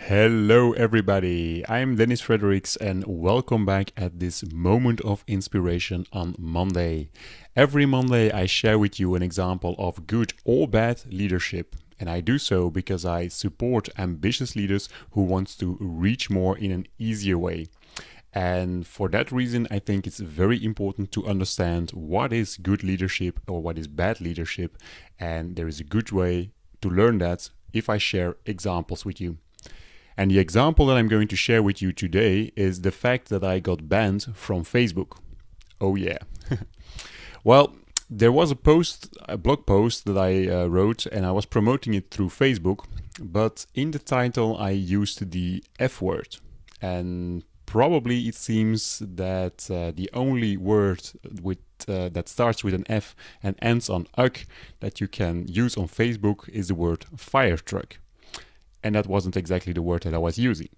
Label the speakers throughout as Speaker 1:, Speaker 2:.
Speaker 1: Hello everybody, I'm Dennis Fredericks and welcome back at this moment of inspiration on Monday. Every Monday I share with you an example of good or bad leadership, and I do so because I support ambitious leaders who want to reach more in an easier way. And for that reason, I think it's very important to understand what is good leadership or what is bad leadership, and there is a good way to learn that if I share examples with you. And the example that I'm going to share with you today is the fact that I got banned from Facebook. Oh yeah. Well, there was a blog post that I wrote and I was promoting it through Facebook, but in the title I used the F word. And probably it seems that the only word that starts with an F and ends on "uk" that you can use on Facebook is the word fire truck. And that wasn't exactly the word that I was using.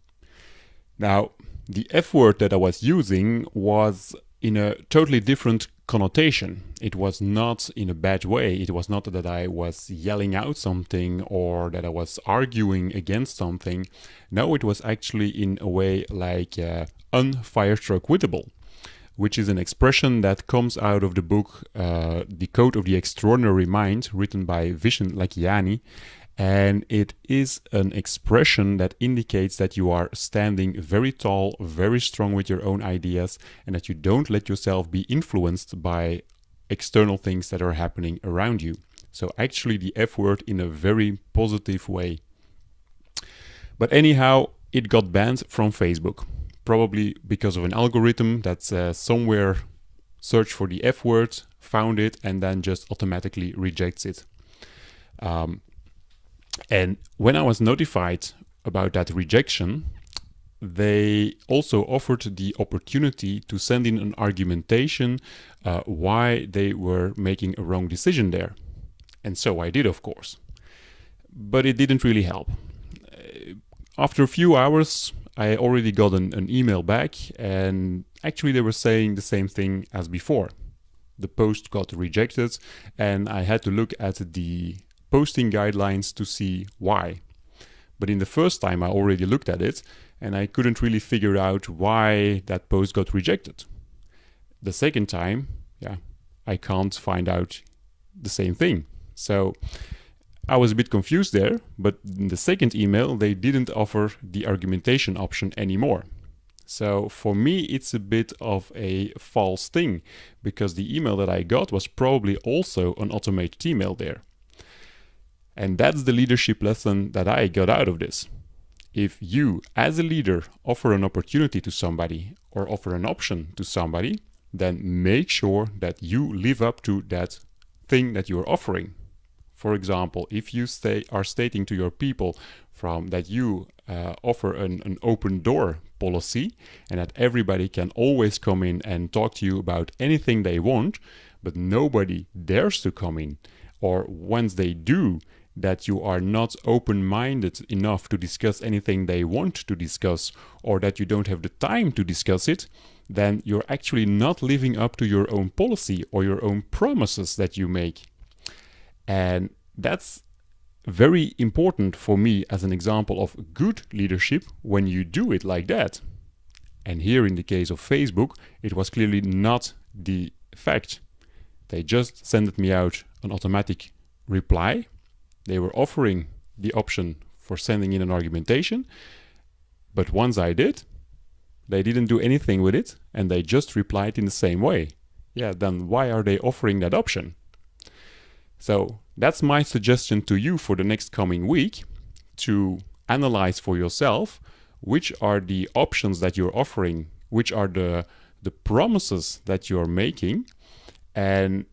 Speaker 1: Now, the F word that I was using was in a totally different connotation. It was not in a bad way. It was not that I was yelling out something or that I was arguing against something. No, it was actually in a way like unfiretruckwittable, which is an expression that comes out of the book The Code of the Extraordinary Mind, written by Vishen Lakhiani. And it is an expression that indicates that you are standing very tall, very strong with your own ideas, and that you don't let yourself be influenced by external things that are happening around you. So actually the F word in a very positive way. But anyhow, it got banned from Facebook, probably because of an algorithm that's somewhere searched for the F word, found it, and then just automatically rejects it. And when I was notified about that rejection, they also offered the opportunity to send in an argumentation why they were making a wrong decision there. And so I did, of course. But it didn't really help. After a few hours, I already got an email back, and actually they were saying the same thing as before. The post got rejected, and I had to look at the posting guidelines to see why. But in the first time I already looked at it and I couldn't really figure out why that post got rejected. The second time, I can't find out the same thing. So I was a bit confused there, but in the second email they didn't offer the argumentation option anymore. So for me it's a bit of a false thing, because the email that I got was probably also an automated email there. And that's the leadership lesson that I got out of this. If you, as a leader, offer an opportunity to somebody or offer an option to somebody, then make sure that you live up to that thing that you're offering. For example, if you are stating to your people that you offer an open door policy and that everybody can always come in and talk to you about anything they want, but nobody dares to come in, or once they do, that you are not open-minded enough to discuss anything they want to discuss, or that you don't have the time to discuss it, then you're actually not living up to your own policy or your own promises that you make. And that's very important for me as an example of good leadership when you do it like that. And here in the case of Facebook, it was clearly not the fact. They just sent me out an automatic reply. They were offering the option for sending in an argumentation, but once I did, they didn't do anything with it and they just replied in the same way. Then why are they offering that option? So that's my suggestion to you for the next coming week, to analyze for yourself which are the options that you're offering, which are the promises that you're making, and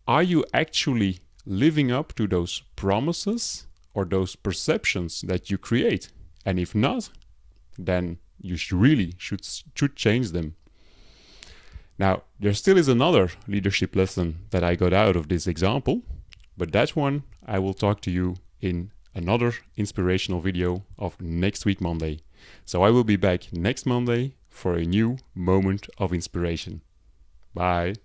Speaker 1: are you actually living up to those promises or those perceptions that you create? And if not, then you should change them. Now, there still is another leadership lesson that I got out of this example, but that one I will talk to you in another inspirational video of next week Monday. So I will be back next Monday for a new moment of inspiration. Bye.